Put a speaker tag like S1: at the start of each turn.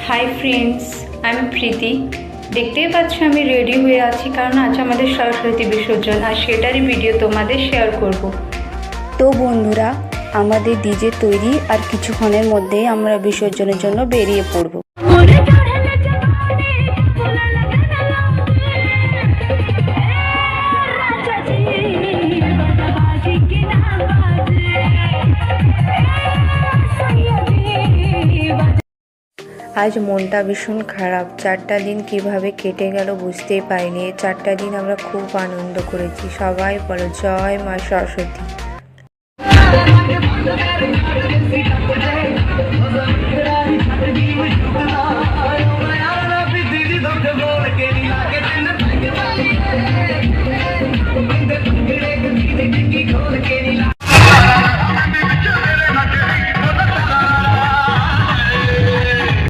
S1: Hi friends, আমি প্রীতি। দেখতেই পাচ্ছ আমি রেডি হয়ে আছি, কারণ আজ আমাদের সরস্বতী বিসর্জন, আর সেটারই ভিডিও তোমাদের শেয়ার করব।
S2: তো বন্ধুরা, আমাদের ডিজে তৈরি, আর কিছুক্ষণের মধ্যেই আমরা বিসর্জনের জন্য বেরিয়ে পড়ব। আজ মনটা ভীষণ খারাপ। 4টা দিন কিভাবে কেটে গেল বুঝতেই পারিনি। এই 4টা দিন আমরা খুব আনন্দ করেছি। সবাই বলো জয় মা সরস্বতী।